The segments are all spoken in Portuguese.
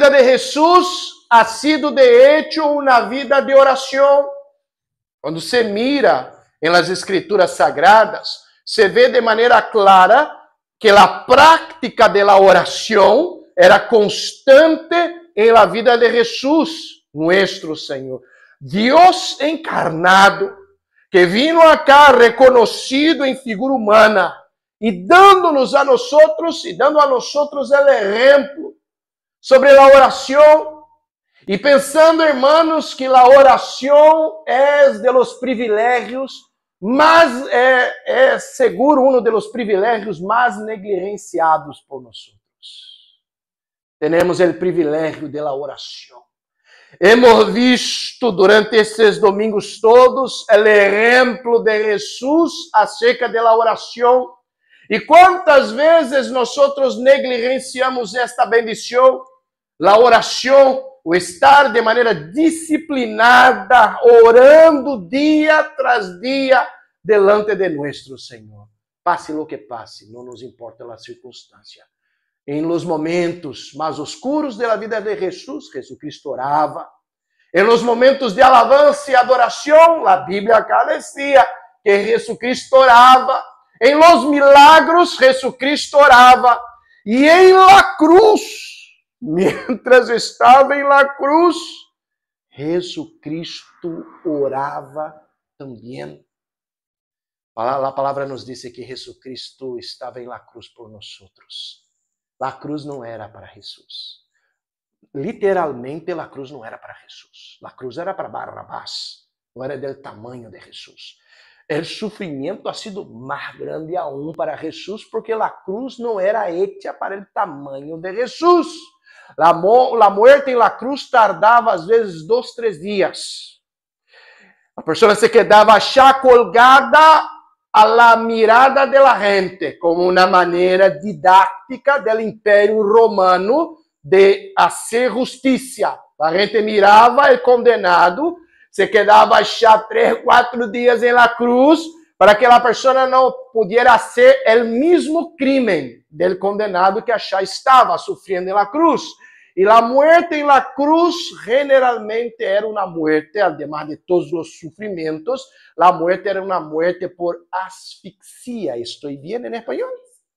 vida de Jesús ha sido de hecho una vida de oración. Quando se mira em las escrituras sagradas, se vê de maneira clara que a prática de la oração era constante em la vida de Jesús, nuestro Senhor. Deus encarnado, que vino acá reconocido em figura humana e dando-nos a nós e dando a nós o exemplo sobre a oração. E pensando, hermanos, que a oração é de los privilégios, mas é seguro um dos privilégios mais negligenciados por nós. Temos o privilégio da oração. Hemos visto durante esses domingos todos o exemplo de Jesus acerca da oração. E quantas vezes nós negligenciamos esta bendição, a oração, o estar de maneira disciplinada, orando dia tras dia delante de nosso Senhor. Passe lo que passe, não nos importa a circunstância. Em los momentos mais oscuros da vida de Jesus, Jesucristo orava. Em los momentos de alabança e adoração, a Bíblia acá dizia que Jesucristo orava. Em los milagros, Jesucristo orava. E em la cruz, mientras estava em la cruz, Jesucristo orava também. A palavra nos diz que Jesucristo estava em la cruz por nós. A cruz não era para Jesus. Literalmente, a cruz não era para Jesus. A cruz era para Barrabás. Não era do tamanho de Jesus. O sofrimento ha sido mais grande aún para Jesus, porque a cruz não era hecha para o tamanho de Jesus. A morte em la cruz tardava às vezes 2, 3 dias. A pessoa se quedava já colgada a la mirada de la gente, como uma maneira didática do Império Romano de fazer justiça. A gente mirava o condenado, se quedava já 3, 4 dias em la cruz, para que a pessoa não pudesse ser o mesmo crime del condenado que já estava sofrendo em la cruz. E a muerte em la cruz generalmente era uma muerte, además de todos os sofrimentos, a muerte era uma muerte por asfixia. Estou bem em espanhol?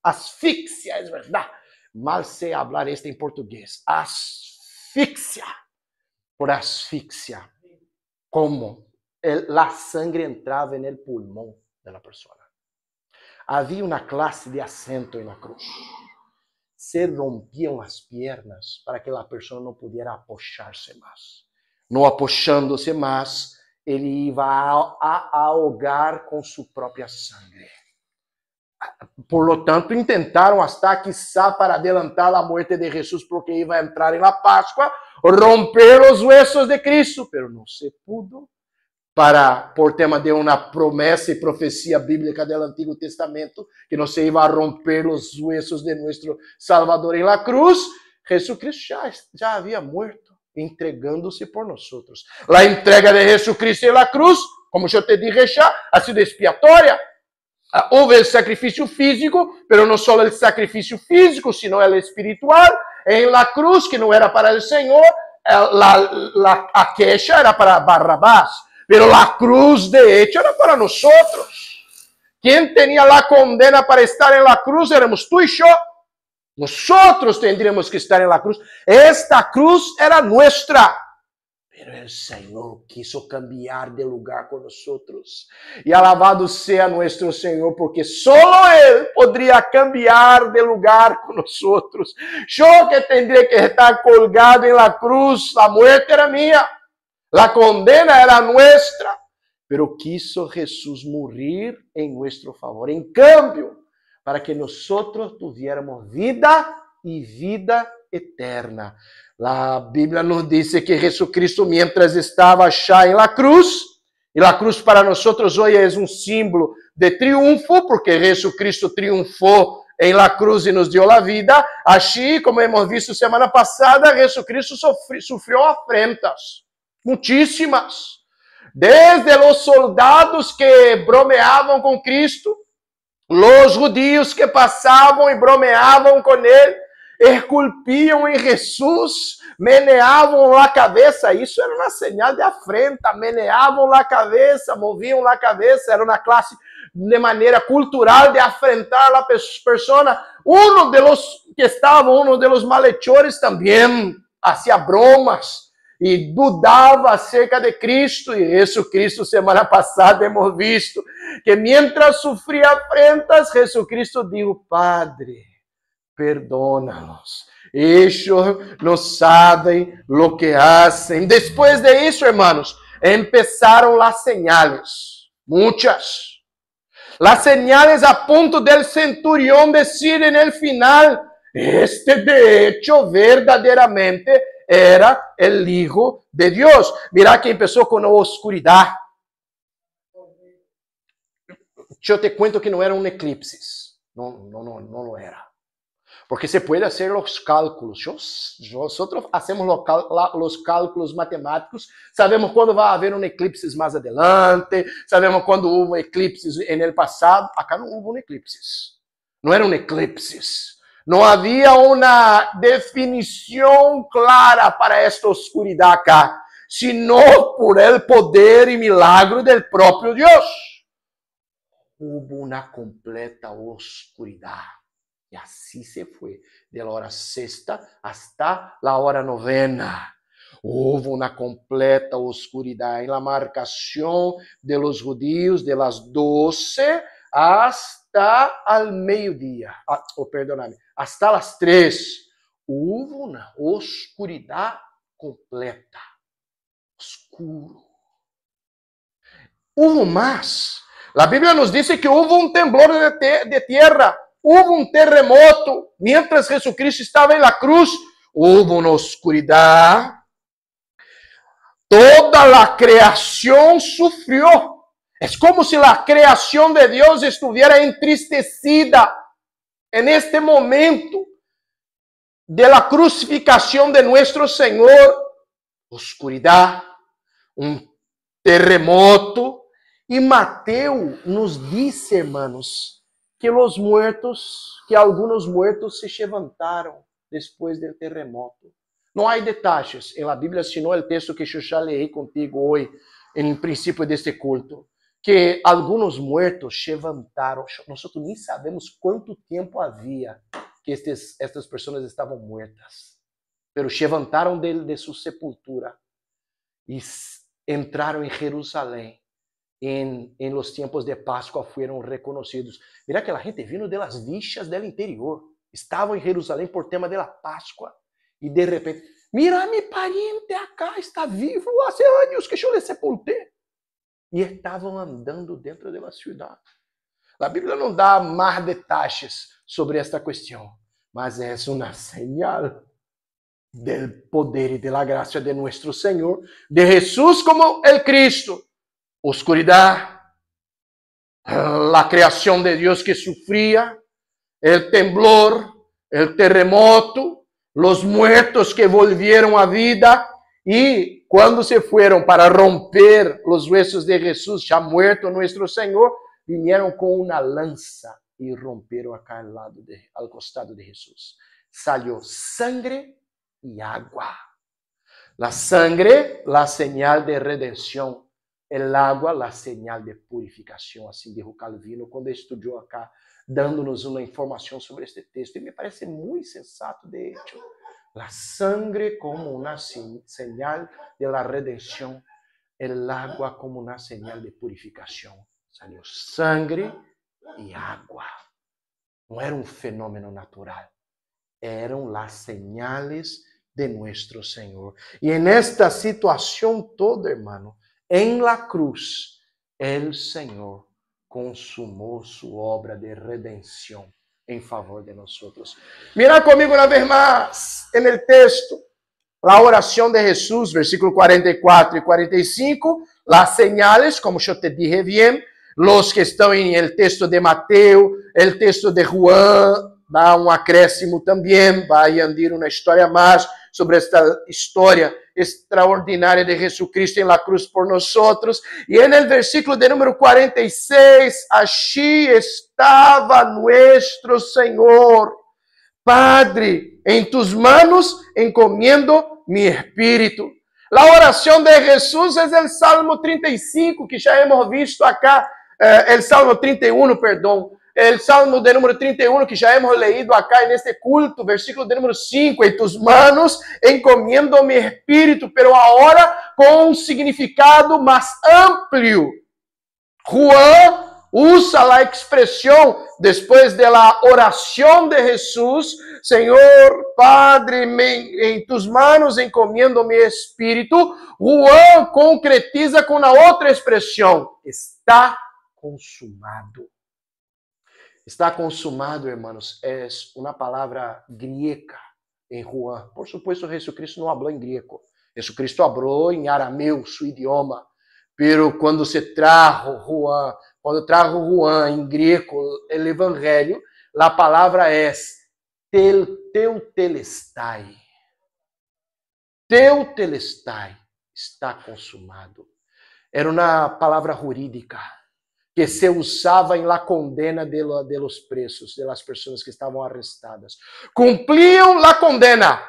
Asfixia, é verdade. Mal sei falar este em português. Asfixia. Por asfixia. Como? A sangre entrava no pulmão da pessoa. Havia uma classe de assento na cruz. Se rompiam as pernas para que a pessoa não pudesse apoiar-se mais. Não apoiando-se mais, ele ia a ahogar com sua própria sangue. Por lo tanto, intentaram hasta quizá para adelantar a morte de Jesus, porque ia entrar na Páscoa, romper os huesos de Cristo, pero não se pudo. Por tema de uma promessa e profecia bíblica do Antigo Testamento, que não se iba a romper os huesos de nosso Salvador em la cruz, Jesucristo já havia morto, entregando-se por nós. A entrega de Jesucristo em la cruz, como eu te dije já, ha sido expiatória. Houve o sacrifício físico, pero não só o sacrifício físico, sino o espiritual. Em la cruz, que não era para o Senhor, a queixa era para Barrabás. Pero la cruz de hecho era para nosotros. Quem tinha a condena para estar en la cruz éramos tú y yo. Nosotros tendríamos que estar en la cruz. Esta cruz era nuestra. Pero el Señor quiso cambiar de lugar con nosotros. Y alabado sea nuestro Señor, porque solo Él podría cambiar de lugar con nosotros. Yo que tendría que estar colgado en la cruz, la muerte era mía. La condena era nuestra, pero quiso Jesús morir en nuestro favor. En cambio, para que nosotros tuviéramos vida y vida eterna. La Biblia nos dice que Jesucristo, mientras estaba ya en la cruz, y la cruz para nosotros hoy es un símbolo de triunfo, porque Jesucristo triunfó en la cruz y nos dio la vida. Así, como hemos visto semana pasada, Jesucristo sufrió afrentas. Muitíssimas. Desde os soldados que bromeavam com Cristo, os judíos que passavam e bromeavam com Ele, esculpiam em Jesus, meneavam a cabeça, isso era uma señal de afrenta, meneavam a cabeça, moviam a cabeça, era uma classe de maneira cultural de afrentar a persona. Uno de los que estavam, uno de los malhechores também hacía bromas e dudava acerca de Cristo. E Jesucristo, semana passada, hemos visto que mientras sofria afrentas, Jesucristo dijo: Padre, perdónalos. Ellos no saben lo que hacen. Después de eso, hermanos, empezaron las señales. Muchas. Las señales a punto del centurión decir en el final: este de hecho verdaderamente era el Hijo de Dios. Mira que empezó con oscuridad. Yo te cuento que no era un eclipse. No lo era. Porque se puede hacer los cálculos. Nosotros hacemos los cálculos matemáticos. Sabemos cuándo va a haber un eclipse más adelante. Sabemos cuándo hubo eclipses en el pasado. Acá no hubo un eclipse. No era un eclipse. No había una definición clara para esta oscuridad acá, sino por el poder y milagro del propio Dios. Hubo una completa oscuridad. Y así se fue, de la hora sexta hasta la hora novena. Hubo una completa oscuridad en la marcación de los judíos de las 12 hasta al mediodía. Perdóname, hasta las 3. Hubo una oscuridad completa. Oscuro. Hubo más. La Biblia nos dice que hubo un temblor de tierra. Hubo un terremoto. Mientras Jesucristo estaba en la cruz, hubo una oscuridad. Toda la creación sufrió. Es como si la creación de Dios estuviera entristecida en este momento de la crucificación de nuestro Señor. Oscuridad, un terremoto. Y Mateo nos dice, hermanos, que algunos muertos se levantaram depois do terremoto. Não há detalhes em la Bíblia, senão o texto que eu já leí contigo hoje, em princípio deste culto, que alguns muertos se levantaram. Nós nem sabemos quanto tempo havia que estas pessoas estavam muertas, mas se levantaram de sua sepultura e entraram em Jerusalém. En los tiempos de Pascua fueron reconocidos. Mira que la gente vino de las villas del interior. Estaban en Jerusalén por tema de la Pascua. Y de repente, mira, mi pariente acá está vivo. Hace años que yo le sepulté. Y estaban andando dentro de la ciudad. La Biblia no da más detalles sobre esta cuestión, mas es una señal del poder y de la gracia de nuestro Señor, de Jesús como el Cristo. Oscuridad, la creación de Dios que sufría, el temblor, el terremoto, los muertos que volvieron a vida y cuando se fueron para romper los huesos de Jesús, ya muerto nuestro Señor, vinieron con una lanza y rompieron acá al costado de Jesús. Salió sangre y agua. La sangre, la señal de redención. El agua, la señal de purificação, assim dijo Calvino, quando estudou acá, dando-nos uma informação sobre este texto. E me parece muito sensato, de hecho. La sangre como una señal de la redención, el agua como una señal de purificación. Salió sangre y agua. No era un fenómeno natural, eran las señales de nuestro Señor. Y en esta situación toda, hermano, en la cruz, el Señor consumó su obra de redención en favor de nosotros. Mira conmigo una vez más en el texto, la oración de Jesús, versículo 44 y 45, las señales, como yo te dije bien, los que están en el texto de Mateo, el texto de Juan, da un acréscimo también, va a añadir una historia más sobre esta historia extraordinaria de Jesucristo en la cruz por nosotros. Y en el versículo de número 46, allí estaba nuestro Señor, Padre, en tus manos encomiendo mi espíritu. La oración de Jesús es el Salmo 35, que ya hemos visto acá, el Salmo 31, perdón, el Salmo de número 31, que ya hemos leído acá en este culto, versículo de número 5, en tus manos encomiendo mi espíritu, pero ahora con un significado más amplio. Juan usa la expresión después de la oración de Jesús, Señor Padre, en tus manos encomiendo mi espíritu. Juan concretiza con la otra expresión, está consumado. Está consumado, hermanos, es una palabra griega en Juan. Por supuesto, Jesucristo no habló en griego. Jesucristo habló en arameo, su idioma. Pero quando trajo Juan em grego o evangelho, a palavra é tetelestai. Tetelestai está consumado. Era uma palavra jurídica que se usava em la condena de los presos, de las pessoas que estavam arrestadas. Cumpriam la condena,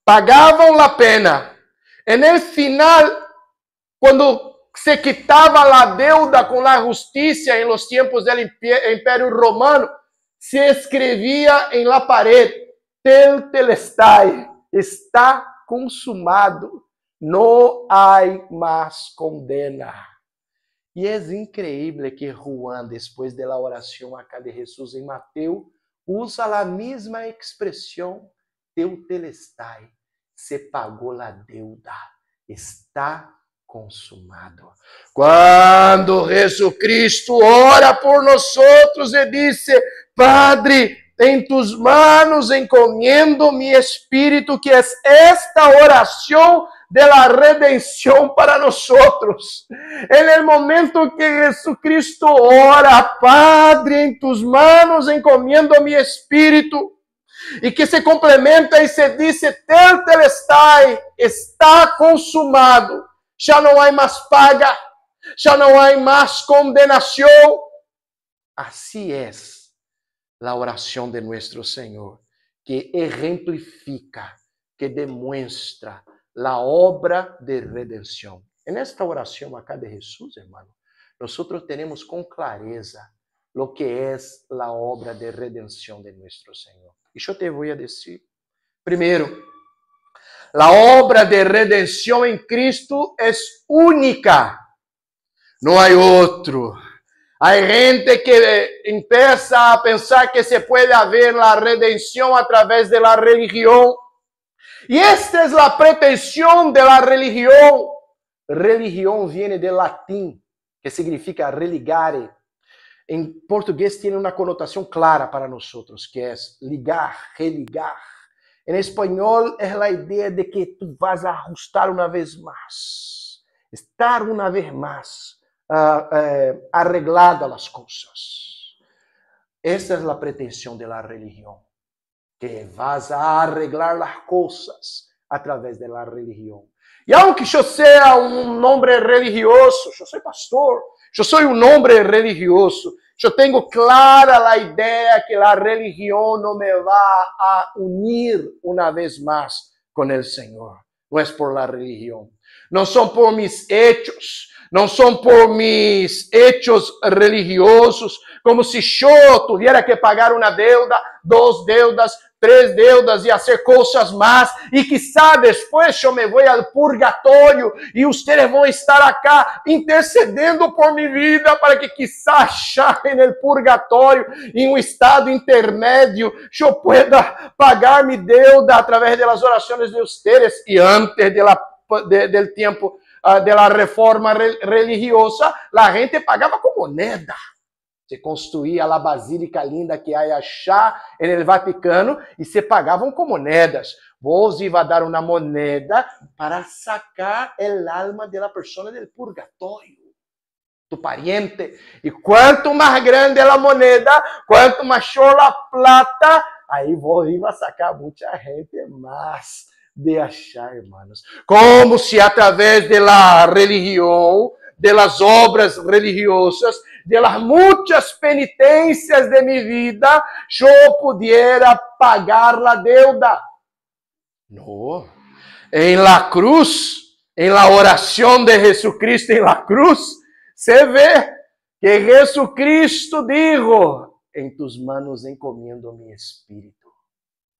pagavam la pena. En el final, quando se quitava a deuda com a justiça em los tiempos do Império Romano, se escrevia em la parede, tetelestai, está consumado, não há mais condena. E é incrível que Juan, depois da oração acá de Jesus em Mateus, usa a mesma expressão, tetelestai, se pagou a deuda, está consumado. Quando Jesucristo ora por nós e disse, Padre, em tus manos encomiendo mi espírito, que é esta oração de la redenção para nós. En el momento que Jesucristo ora, Padre, em tus manos encomiendo mi espírito, e que se complementa e se diz, tetelestai, está consumado. Já não há mais paga, já não há mais condenação. Assim é a oração de nosso Senhor, que exemplifica, que demonstra a obra de redenção. Nesta oração acá de Jesus, hermano, nós teremos com clareza o que é a obra de redenção de nosso Senhor. E eu te vou dizer, primeiro, a obra de redenção em Cristo é única. Não há outro. Há gente que empieza a pensar que se pode haver a redenção através da religião. E esta é a pretensão da religião. Religião vem do latim, que significa religare. Em português tem uma conotação clara para nós, que é ligar, religar. Em espanhol é a ideia de que tu vas a ajustar uma vez mais, estar uma vez mais arreglada as coisas. Essa é a pretensão da religião, que vas a arreglar as coisas através da religião. E aunque eu seja um homem religioso, eu sou pastor, eu sou um homem religioso, eu tenho clara a ideia que a religião não me vai a unir uma vez mais com o Senhor. Não é por la religião. Não são por mis hechos. Não são por mis hechos religiosos. Como se eu tivesse que pagar uma deuda, 2 deudas, 3 deudas e fazer coisas más. E quizá depois eu me vou ao purgatório e vocês vão estar acá intercedendo por minha vida para que quizá já no purgatório, em um estado intermédio, eu pueda pagar minha deuda através das orações de vocês. E antes do tempo da reforma religiosa, a gente pagava com moneda. Se construía a basílica linda que há achá no Vaticano e se pagavam com moedas. Vos iba a dar uma moneda para sacar el alma de la persona del purgatório, tu pariente. E quanto mais grande a moneda, quanto maior a plata, aí vos iba a sacar muita gente mais de achar, hermanos. Como se através de la religião, de las obras religiosas, de las muchas penitencias de mi vida, yo pudiera pagar la deuda. No. En la cruz, en la oración de Jesucristo en la cruz, se ve que Jesucristo dijo, en tus manos encomiendo mi espíritu.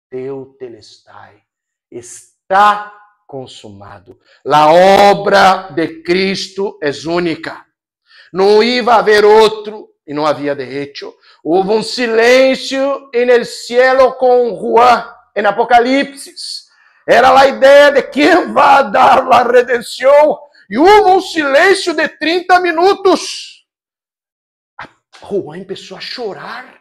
Teotelestai. Está consumado. La obra de Cristo es única. No iba a haber otro y no había de hecho. Hubo un silencio en el cielo con Juan en Apocalipsis. Era a ideia de quem vai dar a redenção. E houve um silêncio de 30 minutos. Juan começou a chorar.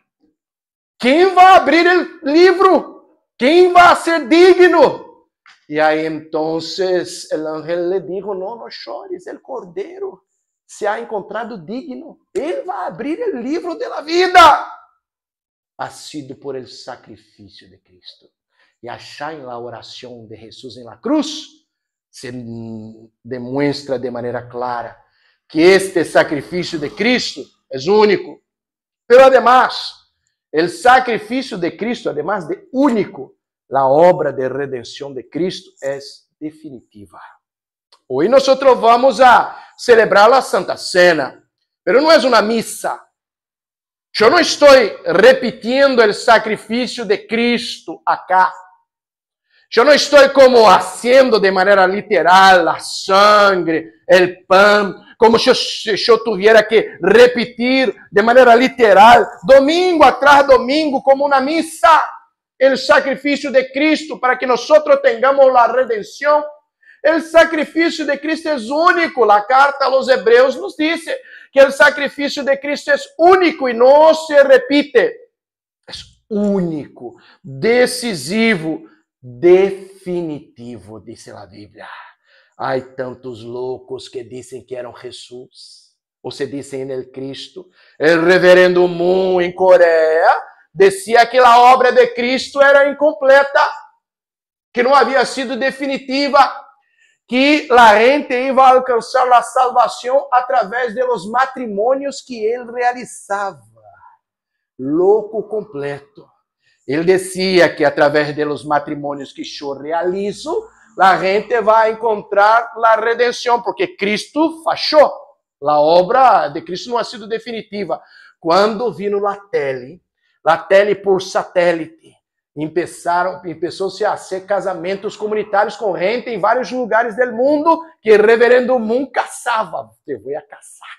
Quem vai abrir o livro? Quem vai ser digno? E aí, então, o ángel lhe dijo, não chores, o cordeiro se ha encontrado digno. Ele vai abrir o livro da vida. Ha sido por el sacrifício de Cristo. E achar em la oração de Jesus em la cruz, se demuestra de maneira clara que este sacrifício de Cristo é único. Pero además, el sacrifício de Cristo, además de único, la obra de redenção de Cristo é definitiva. Hoy nosotros vamos a celebrar la Santa Cena, pero não é uma missa. Eu não estou repetindo o sacrifício de Cristo acá. Eu não estou como haciendo de maneira literal a sangre, o pão, como se eu tivesse que repetir de maneira literal, domingo atrás domingo, como uma missa, o sacrifício de Cristo para que nós tenhamos a redenção. O sacrifício de Cristo é único. A carta aos Hebreus nos diz que o sacrifício de Cristo é único e não se repite. É único, decisivo, definitivo, dice a Bíblia. Há tantos loucos que dizem que eram Jesus, ou se dizem em Cristo. O reverendo Moon, em Coreia, dizia que a obra de Cristo era incompleta, que não havia sido definitiva, que a gente ia alcançar a salvação através de los matrimônios que ele realizava. Louco completo. Ele dizia que através dos matrimônios que eu realizo, a gente vai encontrar a redenção, porque Cristo fachou. A obra de Cristo não ha sido definitiva. Quando vino a tele por satélite, começou-se a ser casamentos comunitários com gente em vários lugares do mundo, que o reverendo Moon caçava. Te vou a caçar.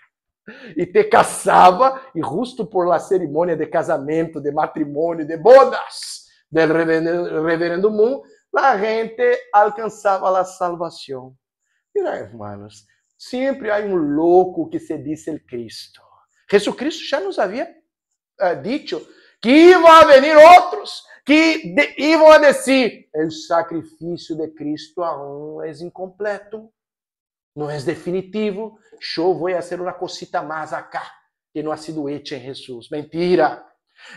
E te casava, e justo por la cerimônia de casamento, de matrimônio, de bodas del reverendo Moon, a gente alcançava a salvação. Mira, hermanos, sempre há um louco que se diz el Cristo. Jesucristo já nos havia dicho que iam a venir outros que iam a dizer: o sacrifício de Cristo aún é incompleto, não é definitivo. Eu vou fazer uma cosita mais acá que não ha sido hecha em Jesus. Mentira.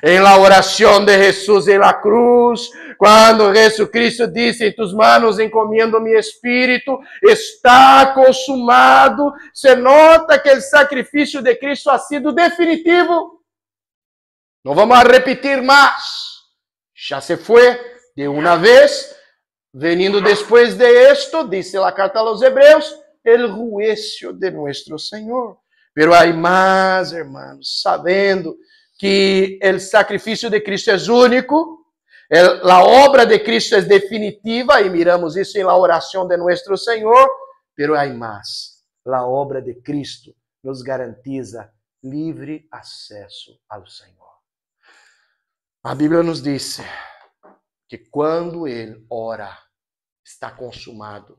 En la oración de Jesús en la cruz, cuando Jesucristo dice, en tus manos encomiendo mi espíritu, está consumado, se nota que el sacrificio de Cristo ha sido definitivo. No vamos a repetir más. Ya se fue de una vez, veniendo después de esto, dice la carta a los Hebreos, el juicio de nuestro Señor. Pero hay más, hermanos, sabendo que o sacrifício de Cristo é único, a obra de Cristo é definitiva, e miramos isso em la oração de nosso Senhor, pero há mais. A obra de Cristo nos garantiza livre acesso ao Senhor. A Bíblia nos diz que quando Ele ora, está consumado.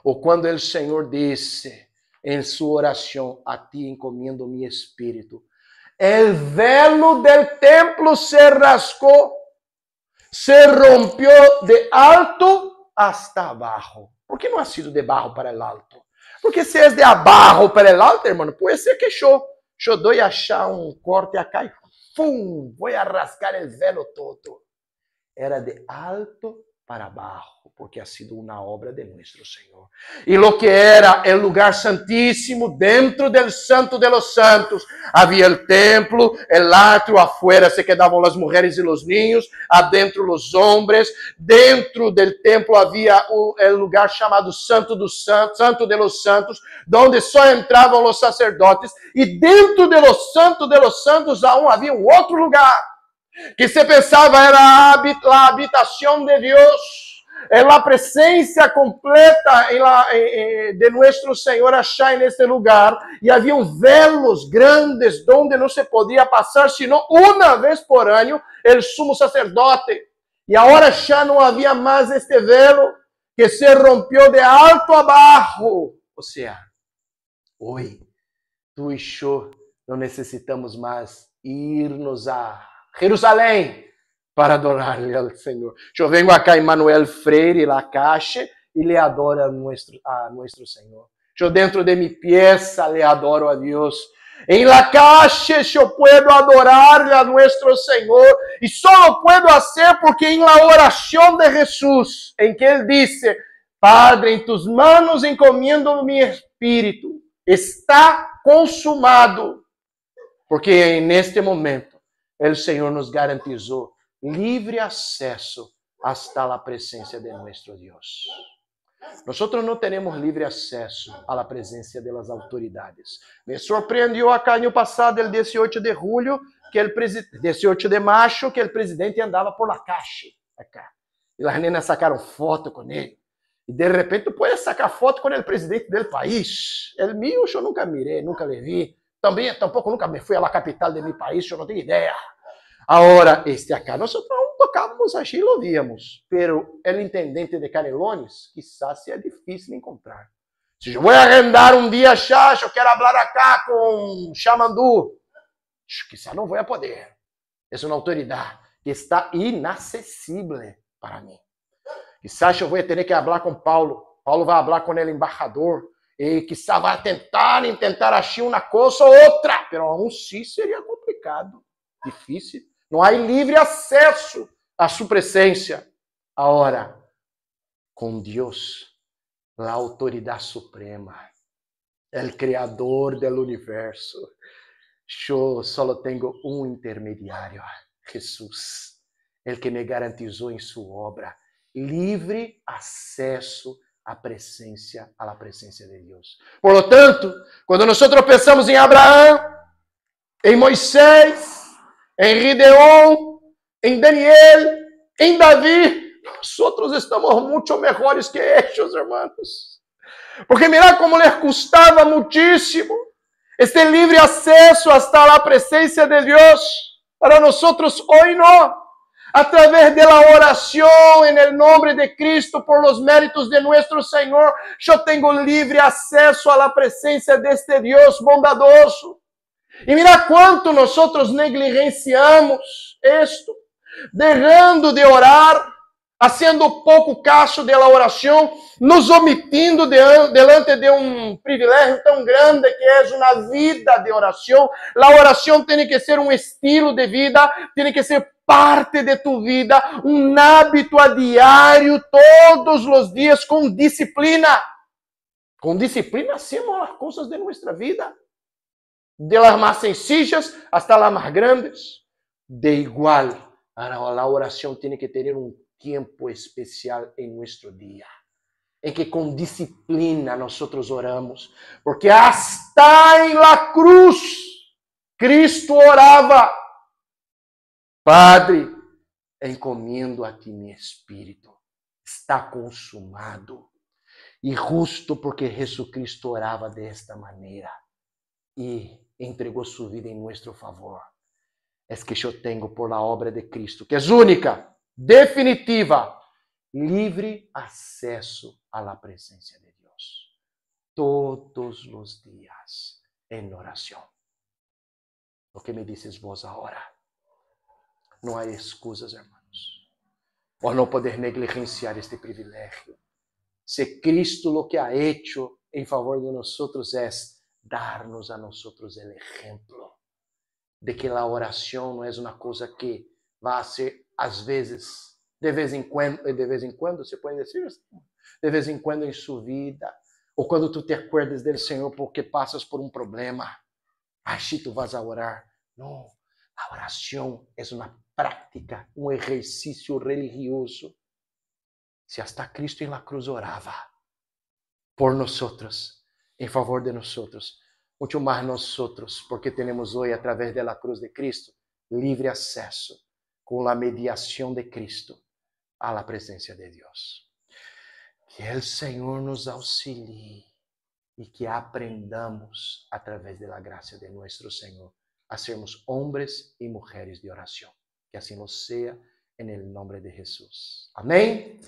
Ou quando o Senhor disse em sua oração, a ti encomiendo mi espírito, el velo del templo se rasgó, se rompió de alto hasta abajo. ¿Por qué no ha sido de abajo para el alto? Porque se es de abajo para el alto, hermano, puede ser que yo doy a achar un corte acá y ¡pum! Voy a rasgar el velo todo. Era de alto para abajo, porque ha sido una obra de nuestro Señor. Y lo que era el lugar santísimo, dentro del santo de los santos, había el templo, el atrio, afuera se quedaban las mujeres y los niños, adentro los hombres, dentro del templo había el lugar chamado Santo dos Santos, Santo de los Santos, donde só entravam los sacerdotes, e dentro de los santos aún havia um outro lugar, que se pensava era a habitação de Deus, a presença completa de nosso Senhor achar neste lugar, e havia velos grandes onde não se podia passar, senão uma vez por ano, o sumo sacerdote. E agora já não havia mais este velo, que se rompeu de alto a baixo. Ou seja, hoje, tu e eu não necessitamos mais irmos a Jerusalém para adorar-lhe ao Senhor. Eu venho acá em Manuel Freire, La Caixa, e le adoro a nosso Senhor. Eu dentro de minha pieza le adoro a Deus. Em La Caixa eu puedo adorar-lhe a nosso Senhor, e só puedo fazer porque em la oração de Jesus, em que ele disse: Padre, em tus manos encomiendo mi espírito, está consumado. Porque neste momento, o Senhor nos garantizou livre acesso hasta a presença de nosso Deus. Nós não temos livre acesso à presença das autoridades. Me surpreendeu acá no passado, el 18 de julho, 18 de março, que o presidente andava por la caixa acá. E as nenas sacaram foto com ele. E de repente, tu pode sacar foto com o presidente do país. El mío, eu nunca mirei, nunca le vi. Tampouco nunca me fui à capital de meu país, eu não tenho ideia. Agora, este acá, nós não tocávamos assim e lo víamos. Pero el intendente de Canelones, quizás seja difícil de encontrar. Se eu vou arrendar um dia já, eu quero falar acá com Xamandu, quizás não vou poder. É uma autoridade que está inacessível para mim. Quizás eu vou ter que falar com Paulo. Paulo vai falar com ele, embaixador. E quizás vai tentar achar uma coisa ou outra. Mas aún sim seria complicado, difícil. Não há livre acesso à sua presença. Agora, com Deus, a autoridade suprema, o Criador do universo, eu só tenho um intermediário, Jesus, el que me garantizou em sua obra livre acesso à presença de Deus. Por lo tanto, quando nós pensamos em Abraão, em Moisés, em Gideon, em Daniel, em Davi, nós estamos muito melhores que eles, hermanos. Porque mira como les custava muitíssimo este livre acesso hasta a presença de Deus. Para nós, hoje não. A través de la oración en el nombre de Cristo por los méritos de nuestro Señor, yo tengo libre acceso a la presencia de este Dios bondadoso. Y mira cuánto nosotros negligenciamos esto, dejando de orar, haciendo poco caso de la oración, nos omitindo delante de un privilegio tan grande que es una vida de oración. La oración tiene que ser un estilo de vida, tiene que ser parte de tu vida, um hábito a diário, todos os dias, com disciplina. Com disciplina hacemos as coisas de nossa vida, de las mais sencillas hasta las mais grandes. De igual, a oração tem que ter um tempo especial em nosso dia, em que com disciplina nós oramos, porque hasta em la cruz Cristo orava: Padre, encomendo a ti mi espírito, está consumado. E justo porque Jesucristo orava desta maneira e entregou sua vida em nosso favor, é que eu tenho por la obra de Cristo, que é única, definitiva, livre acesso à la presença de Deus, todos os dias, em oração. O que me dices vos agora? Não há excusas, hermanos, por não poder negligenciar este privilégio. Se Cristo lo que ha hecho em favor de nosotros es darnos a nosotros el ejemplo de que la oración no es una cosa que va a ser, às vezes, de vez em quando, você pode dizer assim, de vez em quando em sua vida, ou quando tu te acuerdas del Senhor porque passas por um problema, así tu vas a orar. Não, a oração é uma prática, um exercício religioso. Se hasta Cristo em la cruz orava por nosotros, em favor de nosotros, muito mais nosotros, porque temos hoje, através da cruz de Cristo, livre acesso com a mediação de Cristo a la presencia de Dios. Que el Senhor nos auxilie e que aprendamos, a través de la gracia de nuestro Señor, a sermos hombres y mujeres de oración. Que así lo sea en el nombre de Jesús. Amén.